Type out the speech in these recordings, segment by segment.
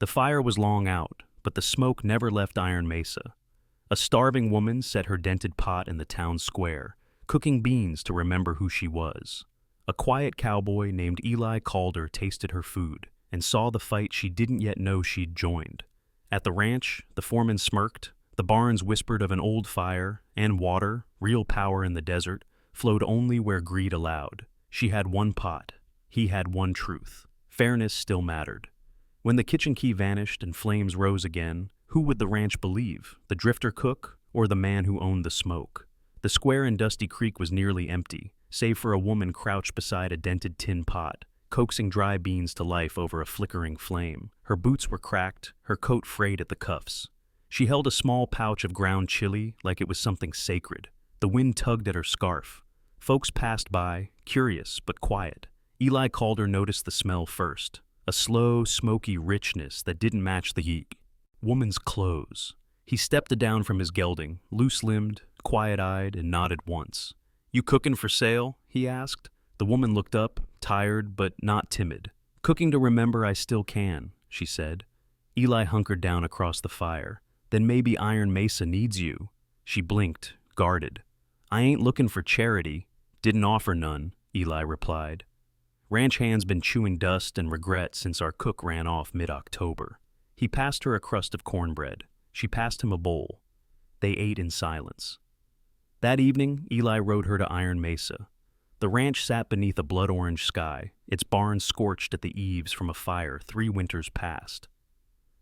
The fire was long out, but the smoke never left Iron Mesa. A starving woman set her dented pot in the town square, cooking beans to remember who she was. A quiet cowboy named Eli Calder tasted her food and saw the fight she didn't yet know she'd joined. At the ranch, the foreman smirked, the barns whispered of an old fire, and water, real power in the desert, flowed only where greed allowed. She had one pot. He had one truth. Fairness still mattered. When the kitchen key vanished and flames rose again, who would the ranch believe, the drifter cook or the man who owned the smoke? The square in Dusty Creek was nearly empty, save for a woman crouched beside a dented tin pot, coaxing dry beans to life over a flickering flame. Her boots were cracked, her coat frayed at the cuffs. She held a small pouch of ground chili like it was something sacred. The wind tugged at her scarf. Folks passed by, curious but quiet. Eli Calder noticed the smell first, a slow, smoky richness that didn't match the woman's clothes. He stepped down from his gelding, loose-limbed, quiet-eyed, and nodded once. "You cookin' for sale?" he asked. The woman looked up, tired but not timid. "Cooking to remember I still can," she said. Eli hunkered down across the fire. "Then maybe Iron Mesa needs you." She blinked, guarded. "I ain't looking for charity. Didn't offer none," Eli replied. Ranch hands been chewing dust and regret since our cook ran off mid-October. He passed her a crust of cornbread. She passed him a bowl. They ate in silence. That evening, Eli rode her to Iron Mesa. The ranch sat beneath a blood-orange sky, its barns scorched at the eaves from a fire 3 winters past.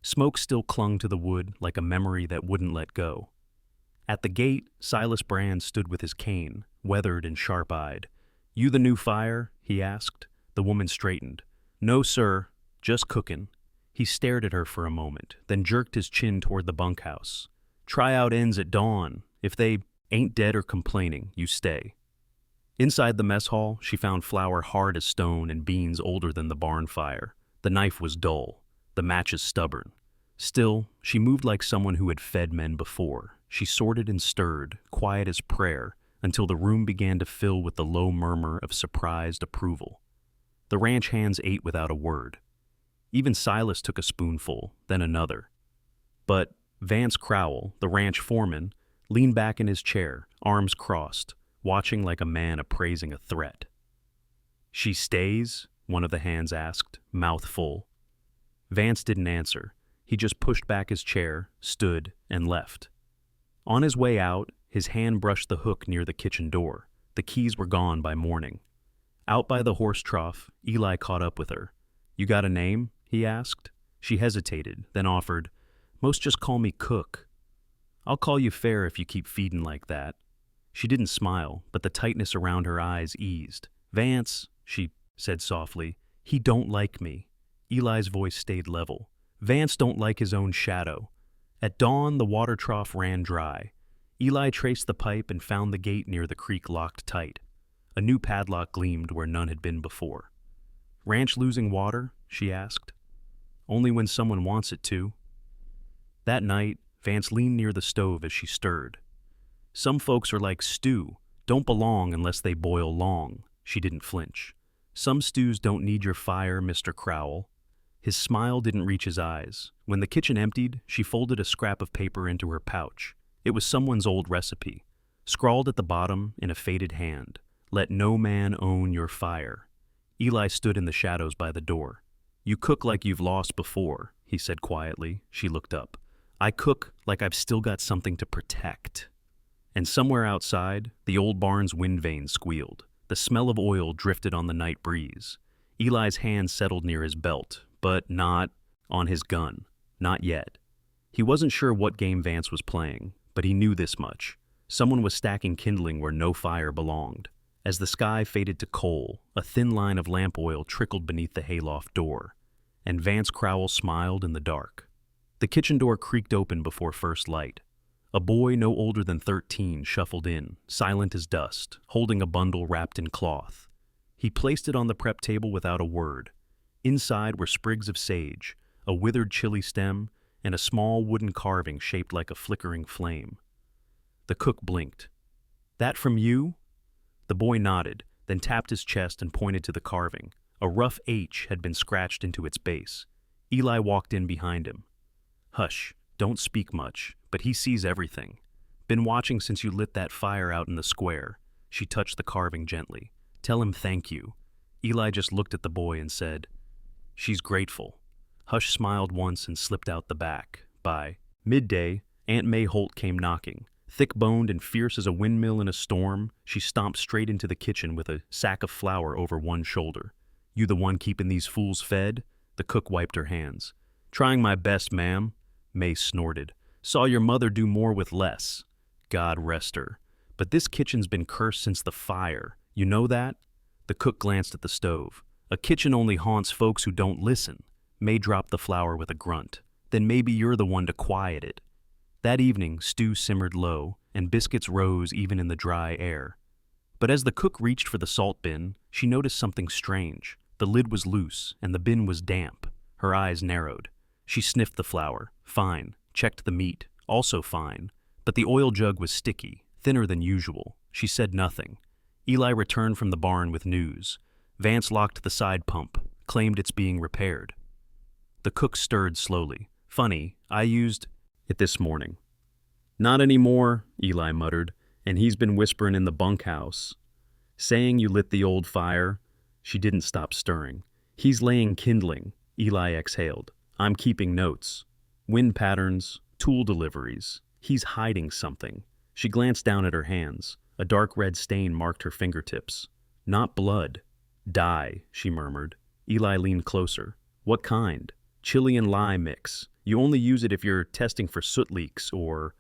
Smoke still clung to the wood like a memory that wouldn't let go. At the gate, Silas Brand stood with his cane, weathered and sharp-eyed. "You the new fire?" he asked. The woman straightened. "No, sir, just cookin'." He stared at her for a moment, then jerked his chin toward the bunkhouse. "Tryout ends at dawn. If they ain't dead or complaining, you stay." Inside the mess hall, she found flour hard as stone and beans older than the barn fire. The knife was dull, the matches stubborn. Still, she moved like someone who had fed men before. She sorted and stirred, quiet as prayer, until the room began to fill with the low murmur of surprised approval. The ranch hands ate without a word. Even Silas took a spoonful, then another. But Vance Crowell, the ranch foreman, leaned back in his chair, arms crossed, watching like a man appraising a threat. "She stays?" one of the hands asked, mouth full. Vance didn't answer. He just pushed back his chair, stood, and left. On his way out, his hand brushed the hook near the kitchen door. The keys were gone by morning. Out by the horse trough, Eli caught up with her. "You got a name?" he asked. She hesitated, then offered, "Most just call me Cook." "I'll call you Fair if you keep feeding like that." She didn't smile, but the tightness around her eyes eased. "Vance," she said softly, "he don't like me." Eli's voice stayed level. "Vance don't like his own shadow." At dawn, the water trough ran dry. Eli traced the pipe and found the gate near the creek locked tight. A new padlock gleamed where none had been before. "Ranch losing water?" she asked. "Only when someone wants it to." That night, Vance leaned near the stove as she stirred. "Some folks are like stew, don't belong unless they boil long." She didn't flinch. "Some stews don't need your fire, Mr. Crowell." His smile didn't reach his eyes. When the kitchen emptied, she folded a scrap of paper into her pouch. It was someone's old recipe, scrawled at the bottom in a faded hand. "Let no man own your fire." Eli stood in the shadows by the door. "You cook like you've lost before," he said quietly. She looked up. "I cook like I've still got something to protect." And somewhere outside, the old barn's wind vane squealed. The smell of oil drifted on the night breeze. Eli's hand settled near his belt, but not on his gun. Not yet. He wasn't sure what game Vance was playing, but he knew this much. Someone was stacking kindling where no fire belonged. As the sky faded to coal, a thin line of lamp oil trickled beneath the hayloft door, and Vance Crowell smiled in the dark. The kitchen door creaked open before first light. A boy no older than 13 shuffled in, silent as dust, holding a bundle wrapped in cloth. He placed it on the prep table without a word. Inside were sprigs of sage, a withered chili stem, and a small wooden carving shaped like a flickering flame. The cook blinked. "That from you?" The boy nodded, then tapped his chest and pointed to the carving. A rough H had been scratched into its base. Eli walked in behind him. Hush, don't speak much, but he sees everything. Been watching since you lit that fire out in the square. She touched the carving gently. Tell him thank you. Eli just looked at the boy and said, She's grateful. Hush smiled once and slipped out the back. By midday, Aunt May Holt came knocking. Thick-boned and fierce as a windmill in a storm, she stomped straight into the kitchen with a sack of flour over one shoulder. You the one keeping these fools fed? The cook wiped her hands. Trying my best, ma'am. May snorted. Saw your mother do more with less. God rest her. But this kitchen's been cursed since the fire. You know that? The cook glanced at the stove. A kitchen only haunts folks who don't listen. May dropped the flour with a grunt. Then maybe you're the one to quiet it. That evening, stew simmered low, and biscuits rose even in the dry air. But as the cook reached for the salt bin, she noticed something strange. The lid was loose, and the bin was damp. Her eyes narrowed. She sniffed the flour. Fine. Checked the meat. Also fine. But the oil jug was sticky, thinner than usual. She said nothing. Eli returned from the barn with news. Vance locked the side pump, claimed it's being repaired. The cook stirred slowly. Funny, I used it this morning. Not anymore, Eli muttered, and he's been whispering in the bunkhouse. Saying you lit the old fire. She didn't stop stirring. He's laying kindling, Eli exhaled. I'm keeping notes. Wind patterns, tool deliveries. He's hiding something. She glanced down at her hands. A dark red stain marked her fingertips. Not blood. Dye, she murmured. Eli leaned closer. What kind? Chili and lye mix. You only use it if you're testing for soot leaks or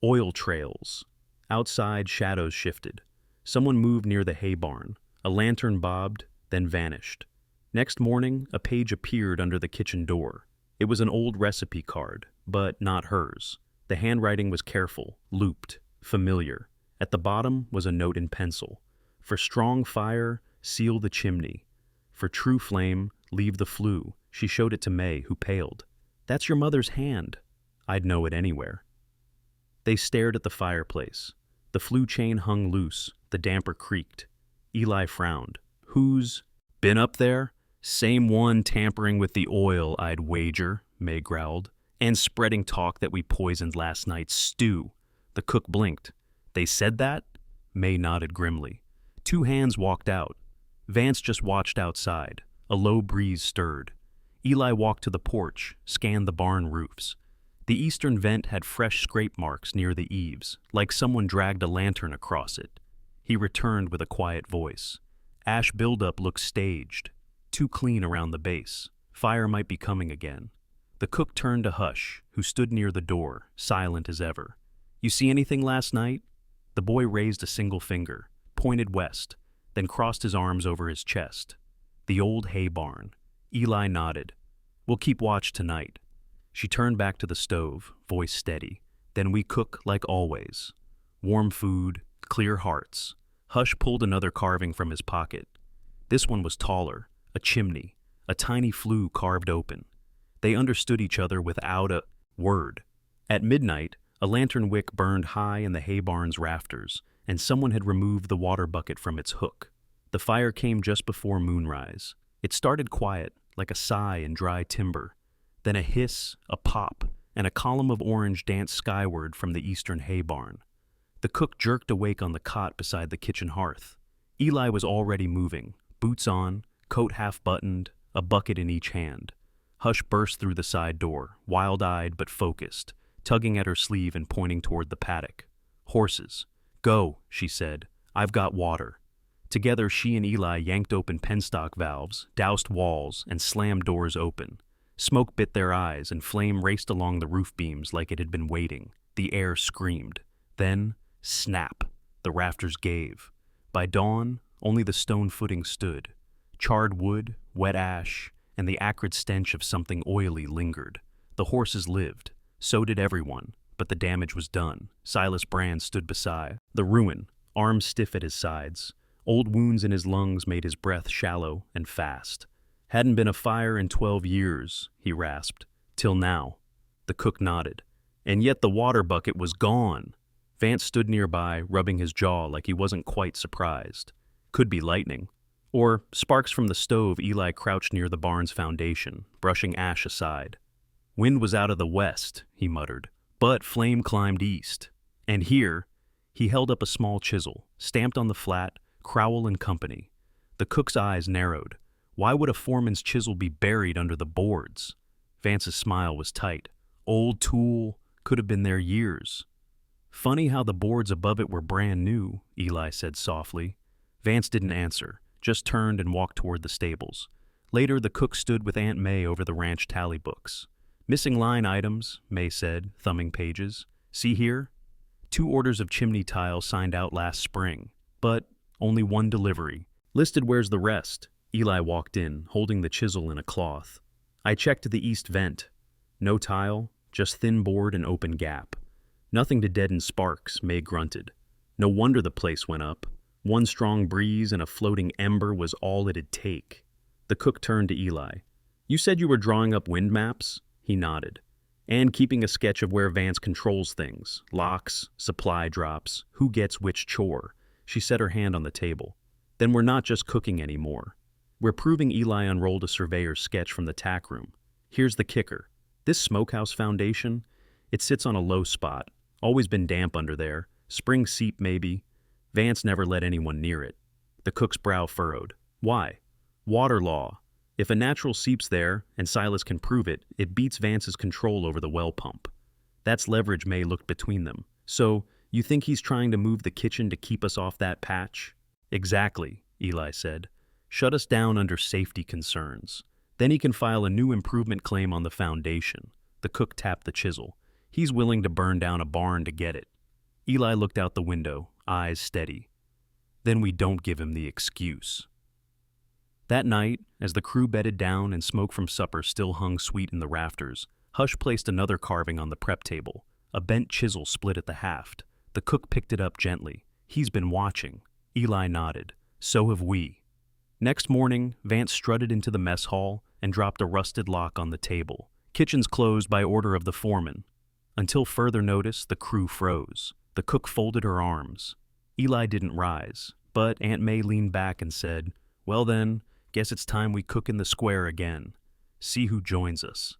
oil trails. Outside, shadows shifted. Someone moved near the hay barn. A lantern bobbed, then vanished. Next morning, a page appeared under the kitchen door. It was an old recipe card, but not hers. The handwriting was careful, looped, familiar. At the bottom was a note in pencil. For strong fire, seal the chimney. For true flame, leave the flue. She showed it to May, who paled. That's your mother's hand. I'd know it anywhere. They stared at the fireplace. The flue chain hung loose. The damper creaked. Eli frowned. Who's been up there? Same one tampering with the oil, I'd wager, May growled. And spreading talk that we poisoned last night's stew. The cook blinked. They said that? May nodded grimly. Two hands walked out. Vance just watched outside. A low breeze stirred. Eli walked to the porch, scanned the barn roofs. The eastern vent had fresh scrape marks near the eaves, like someone dragged a lantern across it. He returned with a quiet voice. Ash buildup looks staged. Too clean around the base. Fire might be coming again. The cook turned to Hush, who stood near the door, silent as ever. You see anything last night? The boy raised a single finger, pointed west, then crossed his arms over his chest. The old hay barn. Eli nodded. We'll keep watch tonight. She turned back to the stove, voice steady. Then we cook like always. Warm food, clear hearts. Hush pulled another carving from his pocket. This one was taller, a chimney, a tiny flue carved open. They understood each other without a word. At midnight, a lantern wick burned high in the hay barn's rafters, and someone had removed the water bucket from its hook. The fire came just before moonrise. It started quiet, like a sigh in dry timber. Then a hiss, a pop, and a column of orange danced skyward from the eastern hay barn. The cook jerked awake on the cot beside the kitchen hearth. Eli was already moving, boots on, coat half buttoned, a bucket in each hand. Hush burst through the side door, wild-eyed but focused, tugging at her sleeve and pointing toward the paddock. Horses. Go, she said. I've got water. Together, she and Eli yanked open penstock valves, doused walls, and slammed doors open. Smoke bit their eyes, and flame raced along the roof beams like it had been waiting. The air screamed. Then, snap. The rafters gave. By dawn, only the stone footing stood. Charred wood, wet ash, and the acrid stench of something oily lingered. The horses lived. So did everyone. But the damage was done. Silas Brand stood beside the ruin, arms stiff at his sides. Old wounds in his lungs made his breath shallow and fast. Hadn't been a fire in 12 years, he rasped. Till now. The cook nodded. And yet the water bucket was gone. Vance stood nearby, rubbing his jaw like he wasn't quite surprised. Could be lightning. Or sparks from the stove. Eli crouched near the barn's foundation, brushing ash aside. Wind was out of the west, he muttered, but flame climbed east. And here, he held up a small chisel, stamped on the flat, Crowell and Company. The cook's eyes narrowed. Why would a foreman's chisel be buried under the boards? Vance's smile was tight. Old tool, could have been there years. Funny how the boards above it were brand new, Eli said softly. Vance didn't answer, just turned and walked toward the stables. Later, the cook stood with Aunt May over the ranch tally books. Missing line items, May said, thumbing pages. See here? 2 orders of chimney tile signed out last spring, but only 1 delivery. Listed where's the rest? Eli walked in, holding the chisel in a cloth. I checked the east vent. No tile, just thin board and open gap. Nothing to deaden sparks, May grunted. No wonder the place went up. 1 strong breeze and a floating ember was all it'd take. The cook turned to Eli. You said you were drawing up wind maps? He nodded. And keeping a sketch of where Vance controls things. Locks, supply drops, who gets which chore. She set her hand on the table. Then we're not just cooking anymore. We're proving. Eli unrolled a surveyor's sketch from the tack room. Here's the kicker. This smokehouse foundation, it sits on a low spot. Always been damp under there. Spring seep maybe. Vance never let anyone near it. The cook's brow furrowed. Why? Water law. If a natural seeps there, and Silas can prove it, it beats Vance's control over the well pump. That's leverage. May looked between them. So, you think he's trying to move the kitchen to keep us off that patch? Exactly, Eli said. Shut us down under safety concerns. Then he can file a new improvement claim on the foundation. The cook tapped the chisel. He's willing to burn down a barn to get it. Eli looked out the window, eyes steady. Then we don't give him the excuse. That night, as the crew bedded down and smoke from supper still hung sweet in the rafters, Hush placed another carving on the prep table, a bent chisel split at the haft. The cook picked it up gently. He's been watching. Eli nodded. So have we. Next morning, Vance strutted into the mess hall and dropped a rusted lock on the table. Kitchen's closed by order of the foreman. Until further notice, the crew froze. The cook folded her arms. Eli didn't rise, but Aunt May leaned back and said, Well then, guess it's time we cook in the square again. See who joins us.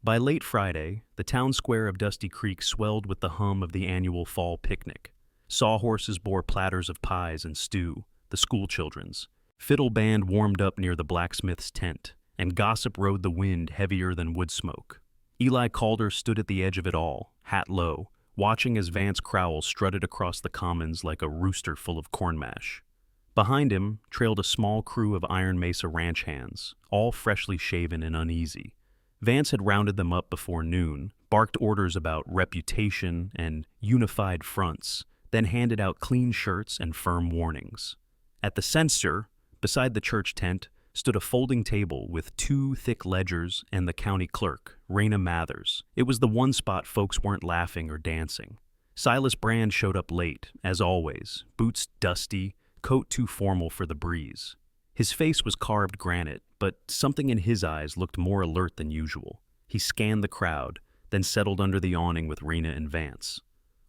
By late Friday, the town square of Dusty Creek swelled with the hum of the annual fall picnic. Sawhorses bore platters of pies and stew, the schoolchildren's. Fiddle band warmed up near the blacksmith's tent, and gossip rode the wind heavier than wood smoke. Eli Calder stood at the edge of it all, hat low, watching as Vance Crowell strutted across the commons like a rooster full of corn mash. Behind him trailed a small crew of Iron Mesa ranch hands, all freshly shaven and uneasy. Vance had rounded them up before noon, barked orders about reputation and unified fronts, then handed out clean shirts and firm warnings. At the censor, beside the church tent, stood a folding table with 2 thick ledgers and the county clerk, Raina Mathers. It was the one spot folks weren't laughing or dancing. Silas Brand showed up late, as always, boots dusty, coat too formal for the breeze. His face was carved granite, but something in his eyes looked more alert than usual. He scanned the crowd, then settled under the awning with Raina and Vance.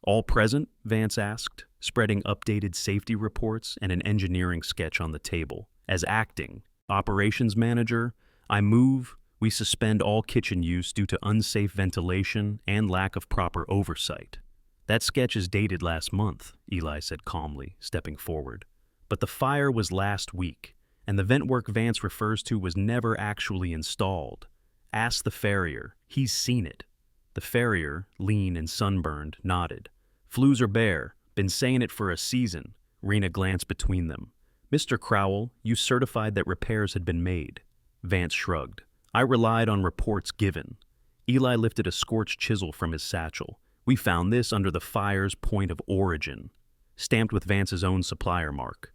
All present? Vance asked, spreading updated safety reports and an engineering sketch on the table. As acting operations manager, I move we suspend all kitchen use due to unsafe ventilation and lack of proper oversight. That sketch is dated last month, Eli said calmly, stepping forward. But the fire was last week, and the vent work Vance refers to was never actually installed. Ask the farrier. He's seen it. The farrier, lean and sunburned, nodded. Flues are bare. Been saying it for a season. Raina glanced between them. Mr. Crowell, you certified that repairs had been made. Vance shrugged. I relied on reports given. Eli lifted a scorched chisel from his satchel. We found this under the fire's point of origin, stamped with Vance's own supplier mark.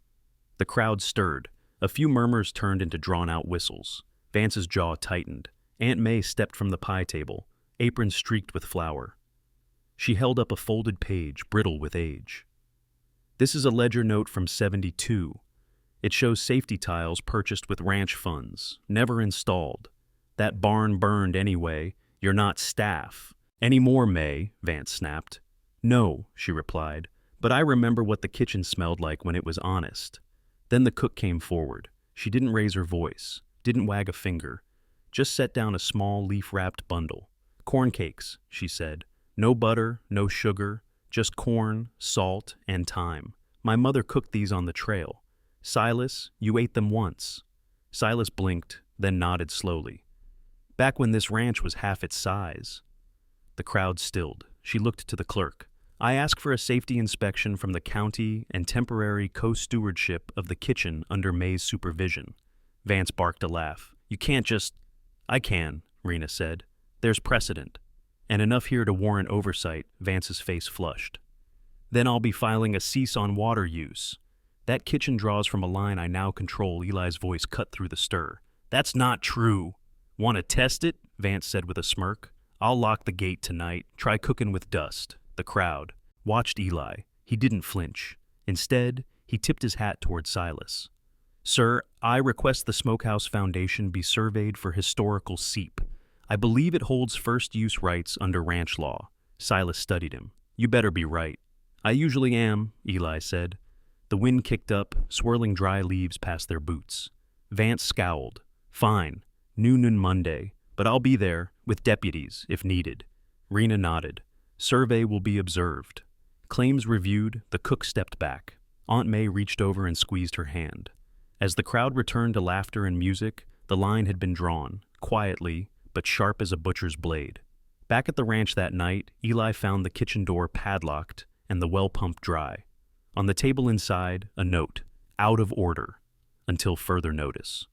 The crowd stirred. A few murmurs turned into drawn-out whistles. Vance's jaw tightened. Aunt May stepped from the pie table, apron streaked with flour. She held up a folded page, brittle with age. This is a ledger note from '72. It shows safety tiles purchased with ranch funds, never installed. That barn burned anyway. You're not staff. Any more, May? Vance snapped. No, she replied, but I remember what the kitchen smelled like when it was honest. Then the cook came forward. She didn't raise her voice, didn't wag a finger, just set down a small leaf-wrapped bundle. "Corn cakes," she said. "No butter, no sugar, just corn, salt, and thyme. My mother cooked these on the trail. Silas, you ate them once." Silas blinked, then nodded slowly. "Back when this ranch was half its size." The crowd stilled. She looked to the clerk. "I ask for a safety inspection from the county and temporary co-stewardship of the kitchen under May's supervision." Vance barked a laugh. "You can't just—" "I can," Rena said. "There's precedent. And enough here to warrant oversight." Vance's face flushed. "Then I'll be filing a cease on water use. That kitchen draws from a line I now control." Eli's voice cut through the stir. "That's not true." "Want to test it?" Vance said with a smirk. "I'll lock the gate tonight. Try cooking with dust." The crowd watched Eli. He didn't flinch. Instead, he tipped his hat toward Silas. "Sir, I request the Smokehouse Foundation be surveyed for historical seep. I believe it holds first-use rights under ranch law." Silas studied him. "You better be right." "I usually am," Eli said. The wind kicked up, swirling dry leaves past their boots. Vance scowled. "Fine. Noon Monday. But I'll be there, with deputies, if needed." Rena nodded. "Survey will be observed." Claims reviewed, the cook stepped back. Aunt May reached over and squeezed her hand. As the crowd returned to laughter and music, the line had been drawn, quietly, but sharp as a butcher's blade. Back at the ranch that night, Eli found the kitchen door padlocked and the well pump dry. On the table inside, a note, "Out of order, until further notice."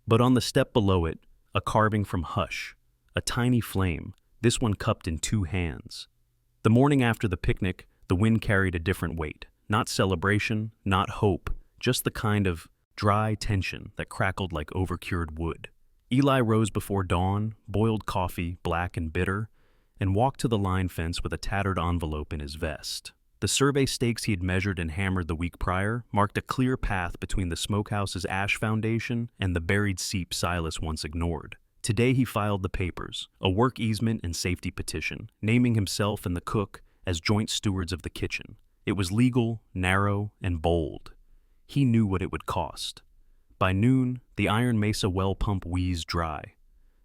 But on the step below it, a carving from Hush, a tiny flame, this one cupped in two hands. The morning after the picnic, the wind carried a different weight. Not celebration, not hope, just the kind of dry tension that crackled like overcured wood. Eli rose before dawn, boiled coffee, black and bitter, and walked to the line fence with a tattered envelope in his vest. The survey stakes he had measured and hammered the week prior marked a clear path between the smokehouse's ash foundation and the buried seep Silas once ignored. Today he filed the papers, a work easement and safety petition, naming himself and the cook as joint stewards of the kitchen. It was legal, narrow, and bold. He knew what it would cost. By noon, the Iron Mesa well pump wheezed dry.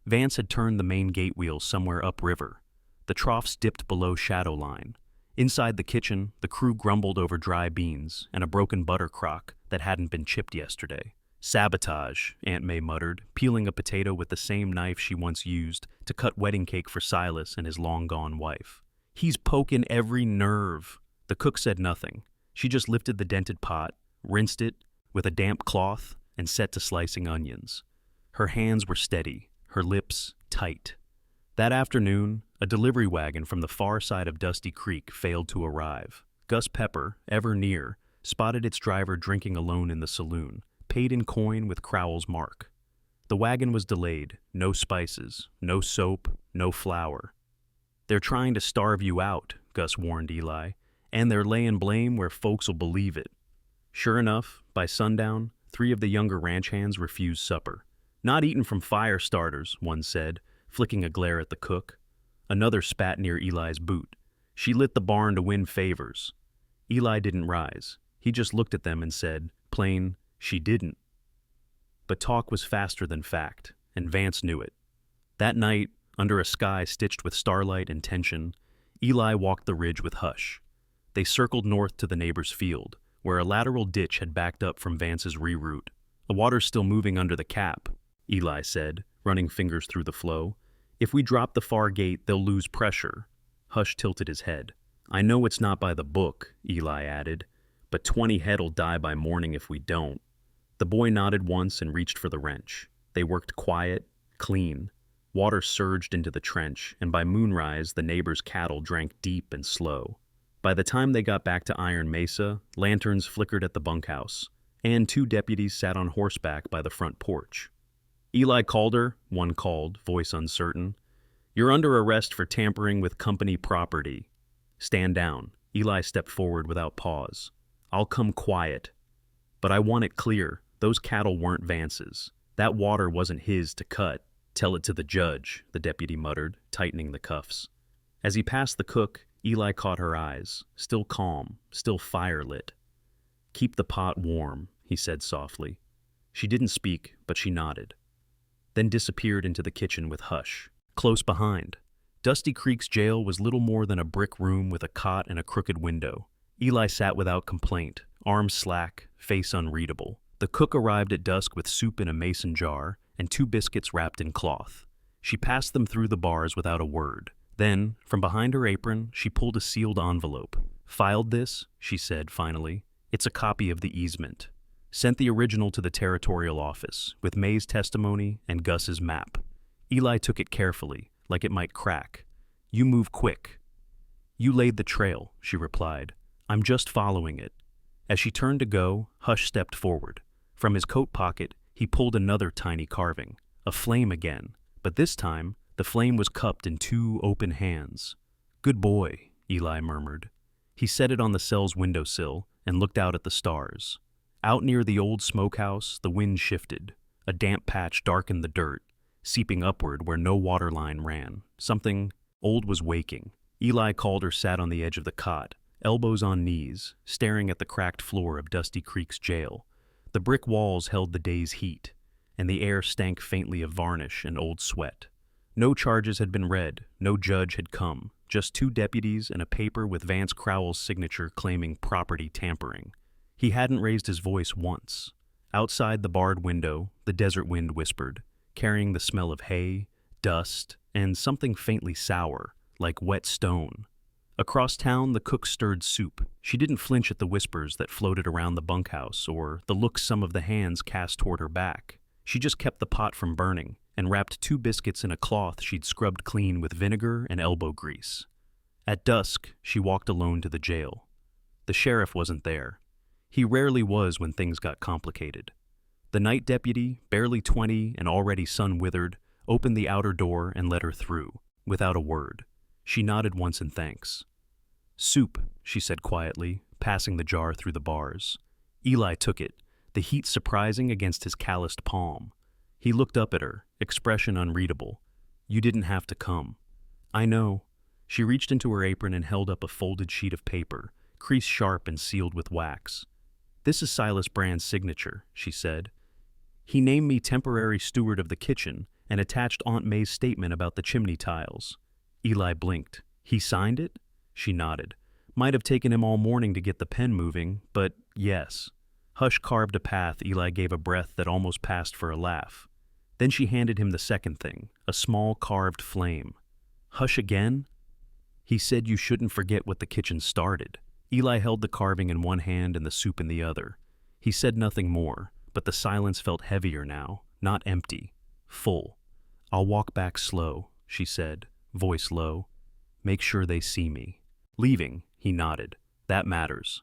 Vance had turned the main gate wheel somewhere upriver. The troughs dipped below shadow line. Inside the kitchen, the crew grumbled over dry beans and a broken butter crock that hadn't been chipped yesterday. "Sabotage," Aunt May muttered, peeling a potato with the same knife she once used to cut wedding cake for Silas and his long-gone wife. "He's poking every nerve." The cook said nothing. She just lifted the dented pot, rinsed it with a damp cloth, and set to slicing onions. Her hands were steady, her lips tight. That afternoon, a delivery wagon from the far side of Dusty Creek failed to arrive. Gus Pepper, ever near, spotted its driver drinking alone in the saloon, paid in coin with Crowell's mark. The wagon was delayed, no spices, no soap, no flour. "They're trying to starve you out," Gus warned Eli, "and they're laying blame where folks'll believe it." Sure enough, by sundown, 3 of the younger ranch hands refused supper. "Not eaten from fire starters," one said, flicking a glare at the cook. Another spat near Eli's boot. "She lit the barn to win favors." Eli didn't rise. He just looked at them and said, plain, "She didn't." But talk was faster than fact, and Vance knew it. That night, under a sky stitched with starlight and tension, Eli walked the ridge with Hush. They circled north to the neighbor's field, where a lateral ditch had backed up from Vance's reroute. "The water's still moving under the cap," Eli said, running fingers through the flow. "If we drop the far gate, they'll lose pressure." Hush tilted his head. "I know it's not by the book," Eli added, "but 20 head'll die by morning if we don't." The boy nodded once and reached for the wrench. They worked quiet, clean. Water surged into the trench, and by moonrise, the neighbors' cattle drank deep and slow. By the time they got back to Iron Mesa, lanterns flickered at the bunkhouse, and 2 deputies sat on horseback by the front porch. "Eli Calder," one called, voice uncertain. "You're under arrest for tampering with company property." "Stand down." Eli stepped forward without pause. "I'll come quiet. But I want it clear, those cattle weren't Vance's. That water wasn't his to cut." "Tell it to the judge," the deputy muttered, tightening the cuffs. As he passed the cook, Eli caught her eyes, still calm, still fire-lit. Keep the pot warm, he said softly. She didn't speak, but she nodded, then disappeared into the kitchen with Hush. Close behind, Dusty Creek's jail was little more than a brick room with a cot and a crooked window. Eli sat without complaint, arms slack, face unreadable. The cook arrived at dusk with soup in a mason jar and 2 biscuits wrapped in cloth. She passed them through the bars without a word. Then, from behind her apron, she pulled a sealed envelope. Filed this, she said finally. It's a copy of the easement. Sent the original to the territorial office, with May's testimony and Gus's map. Eli took it carefully, like it might crack. You move quick. You laid the trail, she replied. I'm just following it. As she turned to go, Hush stepped forward. From his coat pocket, he pulled another tiny carving. A flame again, but this time, the flame was cupped in 2 open hands. Good boy, Eli murmured. He set it on the cell's windowsill and looked out at the stars. Out near the old smokehouse, the wind shifted. A damp patch darkened the dirt, seeping upward where no water line ran. Something old was waking. Eli Calder sat on the edge of the cot, elbows on knees, staring at the cracked floor of Dusty Creek's jail. The brick walls held the day's heat, and the air stank faintly of varnish and old sweat. No charges had been read, no judge had come, just 2 deputies and a paper with Vance Crowell's signature claiming property tampering. He hadn't raised his voice once. Outside the barred window, the desert wind whispered, carrying the smell of hay, dust, and something faintly sour, like wet stone. Across town, the cook stirred soup. She didn't flinch at the whispers that floated around the bunkhouse or the looks some of the hands cast toward her back. She just kept the pot from burning and wrapped 2 biscuits in a cloth she'd scrubbed clean with vinegar and elbow grease. At dusk, she walked alone to the jail. The sheriff wasn't there. He rarely was when things got complicated. The night deputy, barely 20 and already sun-withered, opened the outer door and let her through, without a word. She nodded once in thanks. Soup, she said quietly, passing the jar through the bars. Eli took it, the heat surprising against his calloused palm. He looked up at her, expression unreadable. You didn't have to come. I know. She reached into her apron and held up a folded sheet of paper, crease sharp and sealed with wax. This is Silas Brand's signature, she said. He named me temporary steward of the kitchen and attached Aunt May's statement about the chimney tiles. Eli blinked. He signed it? She nodded. Might have taken him all morning to get the pen moving, but yes. Hush carved a path. Eli gave a breath that almost passed for a laugh. Then she handed him the second thing, a small carved flame. Hush again? He said you shouldn't forget what the kitchen started. Eli held the carving in one hand and the soup in the other. He said nothing more, but the silence felt heavier now, not empty, full. I'll walk back slow, she said, voice low. Make sure they see me. Leaving, he nodded. That matters.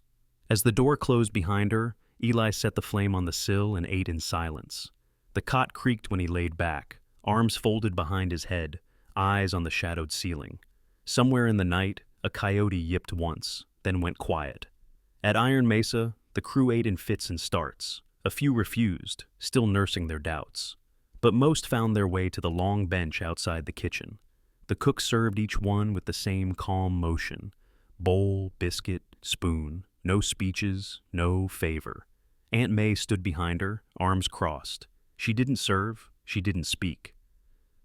As the door closed behind her, Eli set the flame on the sill and ate in silence. The cot creaked when he laid back, arms folded behind his head, eyes on the shadowed ceiling. Somewhere in the night, a coyote yipped once, then went quiet. At Iron Mesa, the crew ate in fits and starts. A few refused, still nursing their doubts. But most found their way to the long bench outside the kitchen. The cook served each one with the same calm motion. Bowl, biscuit, spoon, no speeches, no favor. Aunt May stood behind her, arms crossed. She didn't serve, she didn't speak.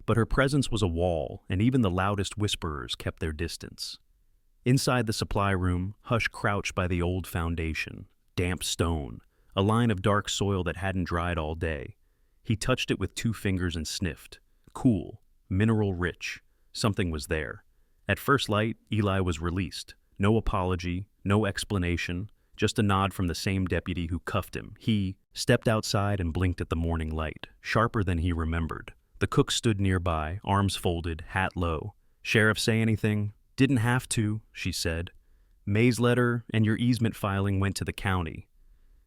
But her presence was a wall, and even the loudest whisperers kept their distance. Inside the supply room, Hush crouched by the old foundation, damp stone, a line of dark soil that hadn't dried all day. He touched it with 2 fingers and sniffed. Cool, mineral-rich. Something was there. At first light, Eli was released. No apology, no explanation, just a nod from the same deputy who cuffed him. He stepped outside and blinked at the morning light, sharper than he remembered. The cook stood nearby, arms folded, hat low. Sheriff say anything? Didn't have to, she said. May's letter and your easement filing went to the county.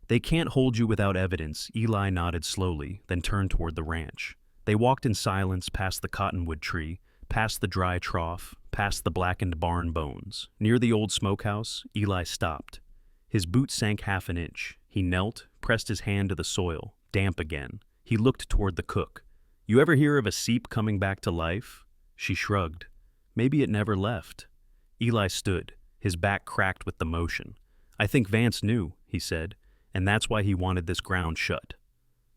They can't hold you without evidence. Eli nodded slowly, then turned toward the ranch. They walked in silence past the cottonwood tree, past the dry trough, past the blackened barn bones. Near the old smokehouse, Eli stopped. His boot sank half an inch. He knelt, pressed his hand to the soil, damp again. He looked toward the cook. You ever hear of a seep coming back to life? She shrugged. Maybe it never left. Eli stood, his back cracked with the motion. I think Vance knew, he said. and that's why he wanted this ground shut.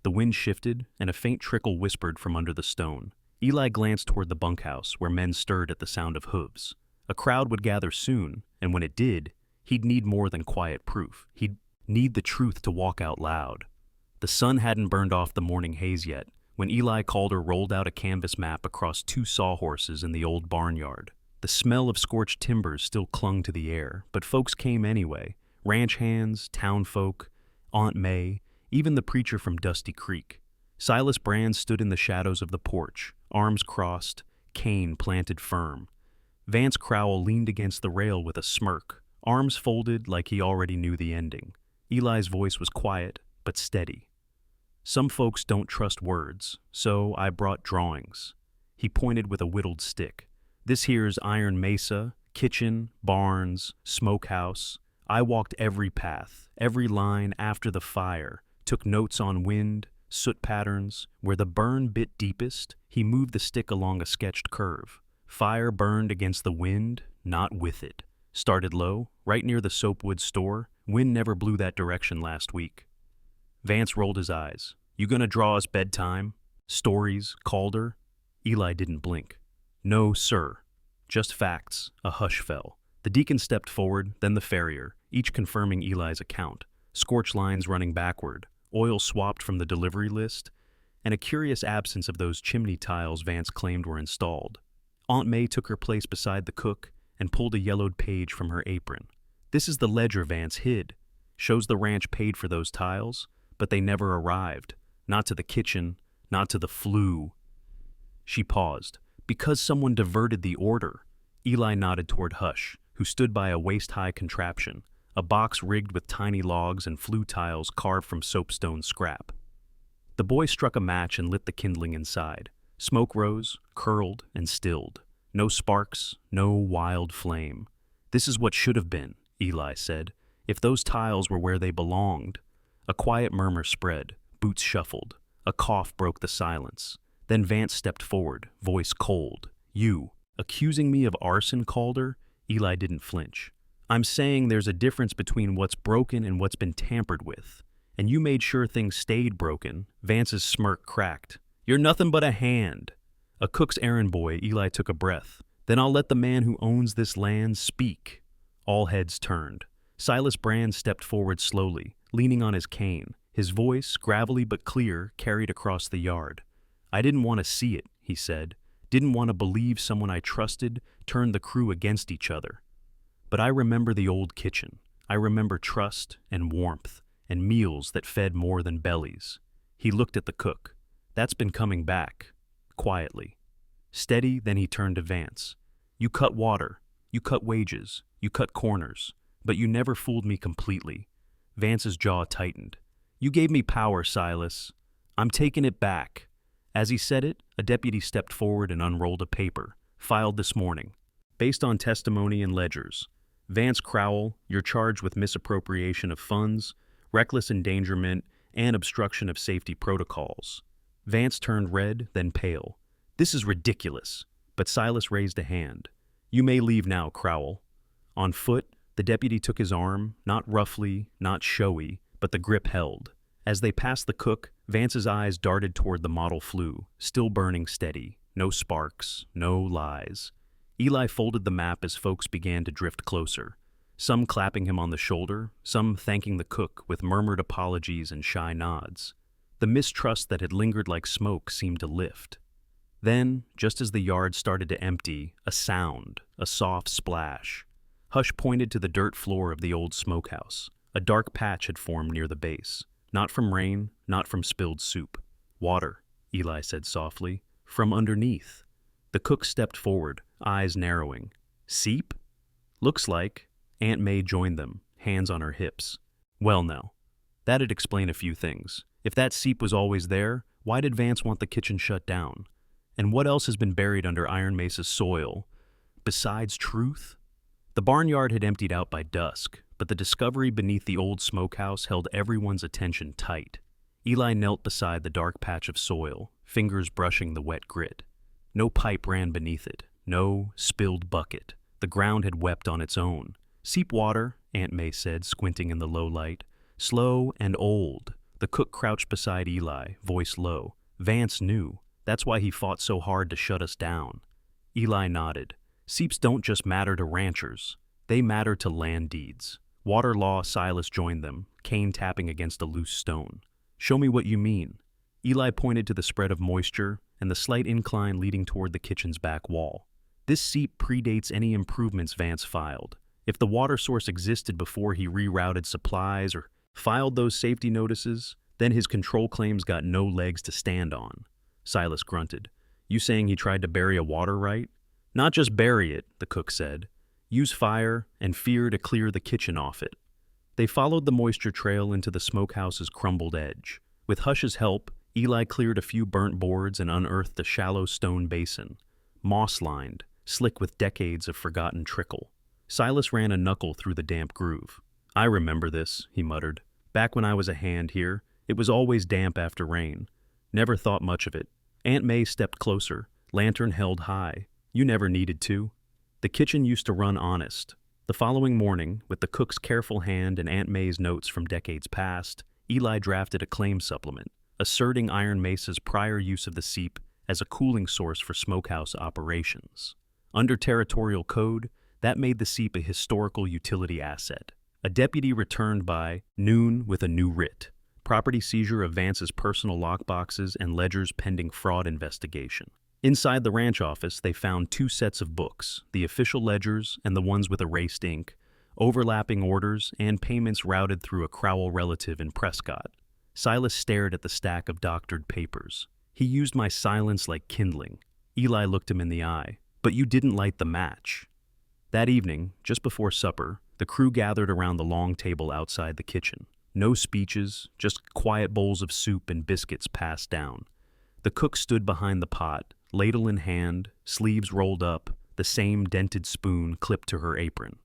The wind shifted, and a faint trickle whispered from under the stone. Eli glanced toward the bunkhouse, where men stirred at the sound of hooves. A crowd would gather soon, and when it did, he'd need more than quiet proof. He'd need the truth to walk out loud. The sun hadn't burned off the morning haze yet, when Eli Calder rolled out a canvas map across 2 sawhorses in the old barnyard. The smell of scorched timbers still clung to the air, but folks came anyway. Ranch hands, town folk, Aunt May, even the preacher from Dusty Creek. Silas Brand stood in the shadows of the porch, arms crossed, cane planted firm. Vance Crowell leaned against the rail with a smirk, arms folded like he already knew the ending. Eli's voice was quiet, but steady. Some folks don't trust words, so I brought drawings. He pointed with a whittled stick. This here's Iron Mesa, kitchen, barns, smokehouse. I walked every path, every line after the fire, took notes on wind, soot patterns. Where the burn bit deepest, he moved the stick along a sketched curve. Fire burned against the wind, not with it. Started low, right near the Soapwood store. Wind never blew that direction last week. Vance rolled his eyes. You gonna draw us bedtime? Stories, Calder? Eli didn't blink. No, sir. Just facts. A hush fell. The deacon stepped forward, then the farrier, each confirming Eli's account. Scorch lines running backward, oil swapped from the delivery list, and a curious absence of those chimney tiles Vance claimed were installed. Aunt May took her place beside the cook and pulled a yellowed page from her apron. This is the ledger Vance hid. Shows the ranch paid for those tiles, but they never arrived. Not to the kitchen, not to the flue. She paused. Because someone diverted the order. Eli nodded toward Hush, who stood by a waist-high contraption, a box rigged with tiny logs and flue tiles carved from soapstone scrap. The boy struck a match and lit the kindling inside. Smoke rose, curled, and stilled. No sparks, no wild flame. This is what should have been, Eli said, if those tiles were where they belonged. A quiet murmur spread, boots shuffled. A cough broke the silence. Then Vance stepped forward, voice cold. You, accusing me of arson, Calder? Eli didn't flinch. I'm saying there's a difference between what's broken and what's been tampered with. And you made sure things stayed broken. Vance's smirk cracked. You're nothing but a hand. A cook's errand boy, Eli took a breath. Then I'll let the man who owns this land speak. All heads turned. Silas Brand stepped forward slowly, leaning on his cane. His voice, gravelly but clear, carried across the yard. I didn't want to see it, he said. Didn't want to believe someone I trusted turned the crew against each other. But I remember the old kitchen. I remember trust and warmth and meals that fed more than bellies. He looked at the cook. That's been coming back, quietly. Steady, then he turned to Vance. You cut water, you cut wages, you cut corners, but you never fooled me completely. Vance's jaw tightened. You gave me power, Silas. I'm taking it back. As he said it, a deputy stepped forward and unrolled a paper, filed this morning. Based on testimony and ledgers. Vance Crowell, you're charged with misappropriation of funds, reckless endangerment, and obstruction of safety protocols. Vance turned red, then pale. This is ridiculous. But Silas raised a hand. You may leave now, Crowell. On foot, the deputy took his arm, not roughly, not showy, but the grip held. As they passed the cook, Vance's eyes darted toward the model flue, still burning steady. No sparks, no lies. Eli folded the map as folks began to drift closer, some clapping him on the shoulder, some thanking the cook with murmured apologies and shy nods. The mistrust that had lingered like smoke seemed to lift. Then, just as the yard started to empty, a sound, a soft splash. Hush pointed to the dirt floor of the old smokehouse. A dark patch had formed near the base. Not from rain, not from spilled soup. Water, Eli said softly, from underneath. The cook stepped forward, eyes narrowing. Seep? Looks like. Aunt May joined them, hands on her hips. Well now, that'd explain a few things. If that seep was always there, why did Vance want the kitchen shut down? And what else has been buried under Iron Mesa's soil? Besides truth? The barnyard had emptied out by dusk, but the discovery beneath the old smokehouse held everyone's attention tight. Eli knelt beside the dark patch of soil, fingers brushing the wet grit. No pipe ran beneath it, no spilled bucket. The ground had wept on its own. Seep water, Aunt May said, squinting in the low light. Slow and old. The cook crouched beside Eli, voice low. Vance knew. That's why he fought so hard to shut us down. Eli nodded. Seeps don't just matter to ranchers. They matter to land deeds. Water law. Silas joined them, cane tapping against a loose stone. Show me what you mean. Eli pointed to the spread of moisture and the slight incline leading toward the kitchen's back wall. This seep predates any improvements Vance filed. If the water source existed before he rerouted supplies or filed those safety notices, then his control claims got no legs to stand on. Silas grunted. You saying he tried to bury a water right? Not just bury it, the cook said. Use fire and fear to clear the kitchen off it. They followed the moisture trail into the smokehouse's crumbled edge. With Hush's help, Eli cleared a few burnt boards and unearthed a shallow stone basin, moss-lined, slick with decades of forgotten trickle. Silas ran a knuckle through the damp groove. I remember this, he muttered. Back when I was a hand here, it was always damp after rain. Never thought much of it. Aunt May stepped closer, lantern held high. You never needed to. The kitchen used to run honest. The following morning, with the cook's careful hand and Aunt May's notes from decades past, Eli drafted a claim supplement, asserting Iron Mesa's prior use of the seep as a cooling source for smokehouse operations. Under territorial code, that made the seep a historical utility asset. A deputy returned by noon with a new writ. Property seizure of Vance's personal lockboxes and ledgers pending fraud investigation. Inside the ranch office, they found 2 sets of books, the official ledgers and the ones with erased ink, overlapping orders, and payments routed through a Crowell relative in Prescott. Silas stared at the stack of doctored papers. He used my silence like kindling. Eli looked him in the eye. But you didn't light the match. That evening, just before supper, the crew gathered around the long table outside the kitchen. No speeches, just quiet bowls of soup and biscuits passed down. The cook stood behind the pot, ladle in hand, sleeves rolled up, the same dented spoon clipped to her apron.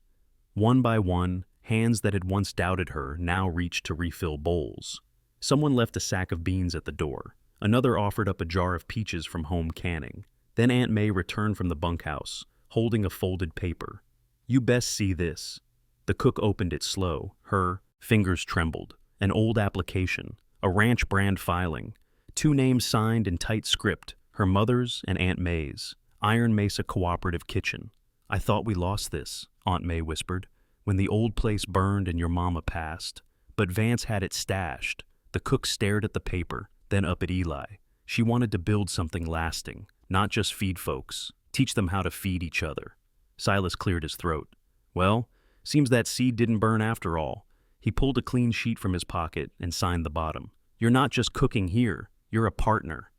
One by one, hands that had once doubted her now reached to refill bowls. Someone left a sack of beans at the door. Another offered up a jar of peaches from home canning. Then Aunt May returned from the bunkhouse, holding a folded paper. You best see this. The cook opened it slow. Her fingers trembled. An old application, a ranch brand filing, 2 names signed in tight script, her mother's and Aunt May's. Iron Mesa Cooperative Kitchen. I thought we lost this, Aunt May whispered, when the old place burned and your mama passed. But Vance had it stashed. The cook stared at the paper, then up at Eli. She wanted to build something lasting. Not just feed folks, teach them how to feed each other. Silas cleared his throat. Well, seems that seed didn't burn after all. He pulled a clean sheet from his pocket and signed the bottom. You're not just cooking here, you're a partner.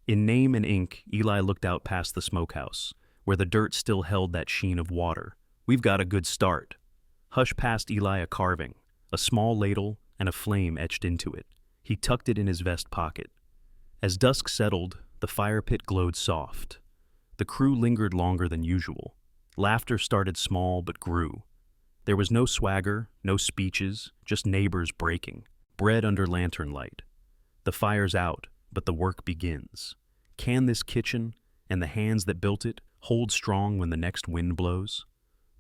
In name and ink, Eli looked out past the smokehouse, where the dirt still held that sheen of water. We've got a good start. Hush passed Eli a carving, a small ladle and a flame etched into it. He tucked it in his vest pocket. As dusk settled, the fire pit glowed soft. The crew lingered longer than usual. Laughter started small but grew. There was no swagger, no speeches, just neighbors breaking, bread under lantern light. The fire's out, but the work begins. Can this kitchen, and the hands that built it, hold strong when the next wind blows?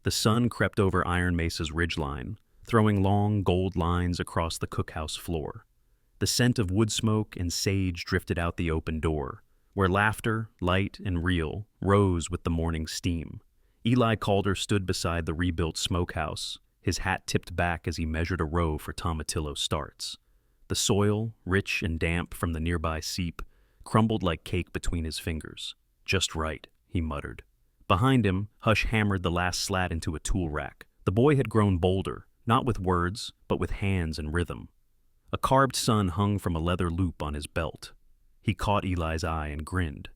The sun crept over Iron Mesa's ridgeline, throwing long gold lines across the cookhouse floor. The scent of wood smoke and sage drifted out the open door, where laughter, light and real, rose with the morning steam. Eli Calder stood beside the rebuilt smokehouse, his hat tipped back as he measured a row for tomatillo starts. The soil, rich and damp from the nearby seep, crumbled like cake between his fingers. Just right, he muttered. Behind him, Hush hammered the last slat into a tool rack. The boy had grown bolder, not with words, but with hands and rhythm. A carved sun hung from a leather loop on his belt. He caught Eli's eye and grinned.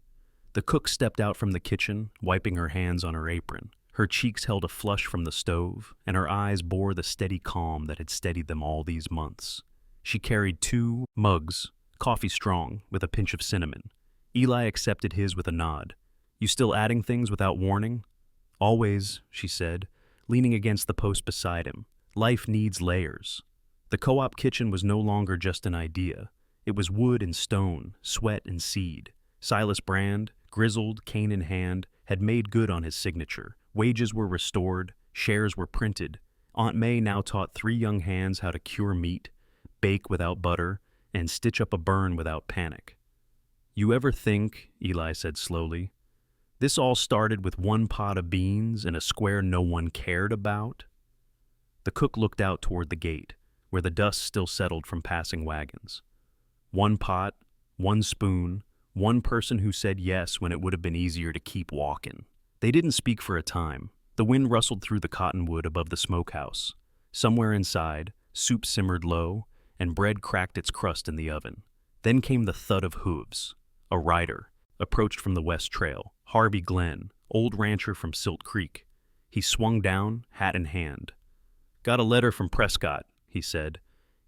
The cook stepped out from the kitchen, wiping her hands on her apron. Her cheeks held a flush from the stove, and her eyes bore the steady calm that had steadied them all these months. She carried 2 mugs, coffee strong, with a pinch of cinnamon. Eli accepted his with a nod. You still adding things without warning? Always, she said, leaning against the post beside him. Life needs layers. The co-op kitchen was no longer just an idea. It was wood and stone, sweat and seed. Silas Brand, grizzled, cane in hand, had made good on his signature. Wages were restored, shares were printed. Aunt May now taught 3 young hands how to cure meat, bake without butter, and stitch up a burn without panic. "You ever think," Eli said slowly, "this all started with one pot of beans in a square no one cared about?" The cook looked out toward the gate, where the dust still settled from passing wagons. One pot, one spoon, one person who said yes when it would have been easier to keep walking. They didn't speak for a time. The wind rustled through the cottonwood above the smokehouse. Somewhere inside, soup simmered low, and bread cracked its crust in the oven. Then came the thud of hooves. A rider approached from the west trail, Harvey Glenn, old rancher from Silt Creek. He swung down, hat in hand. "Got a letter from Prescott," he said.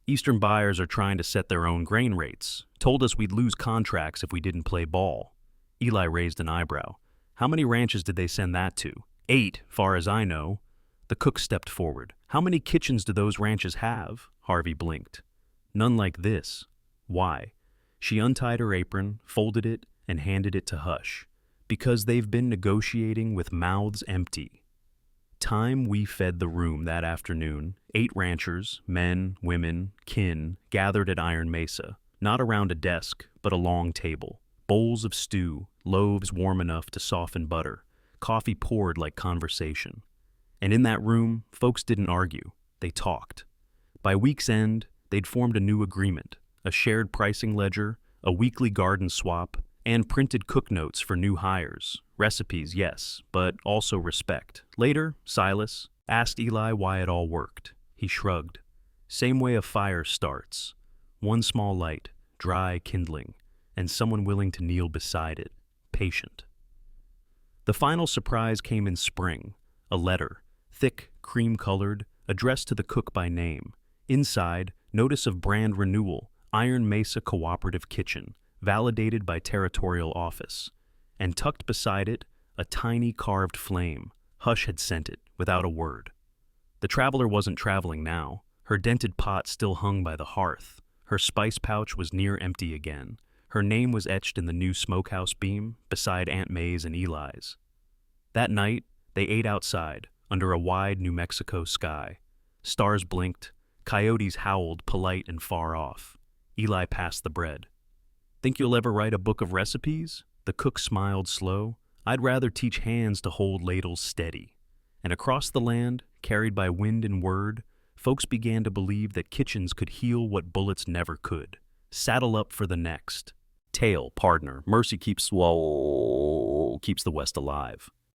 "Eastern buyers are trying to set their own grain rates. Told us we'd lose contracts if we didn't play ball." Eli raised an eyebrow. "How many ranches did they send that to?" "8, far as I know." The cook stepped forward. "How many kitchens do those ranches have?" Harvey blinked. "None like this." "Why?" She untied her apron, folded it, and handed it to Hush. "Because they've been negotiating with mouths empty." Time we fed the room that afternoon, 8 ranchers, men, women, kin, gathered at Iron Mesa, not around a desk, but a long table. Bowls of stew, loaves warm enough to soften butter, coffee poured like conversation. And in that room, folks didn't argue, they talked. By week's end, they'd formed a new agreement, a shared pricing ledger, a weekly garden swap, and printed cook notes for new hires. Recipes, yes, but also respect. Later, Silas asked Eli why it all worked. He shrugged. Same way a fire starts. One small light, dry kindling, and someone willing to kneel beside it, patient. The final surprise came in spring, a letter, thick, cream-colored, addressed to the cook by name. Inside, notice of brand renewal, Iron Mesa Cooperative Kitchen, validated by Territorial Office. And tucked beside it, a tiny carved flame. Hush had sent it, without a word. The traveler wasn't traveling now. Her dented pot still hung by the hearth. Her spice pouch was near empty again. Her name was etched in the new smokehouse beam, beside Aunt May's and Eli's. That night, they ate outside, under a wide New Mexico sky. Stars blinked, coyotes howled, polite and far off. Eli passed the bread. "Think you'll ever write a book of recipes?" The cook smiled slow. "I'd rather teach hands to hold ladles steady." And across the land, carried by wind and word, folks began to believe that kitchens could heal what bullets never could. Saddle up for the next. Tale, partner. Mercy keeps the West alive.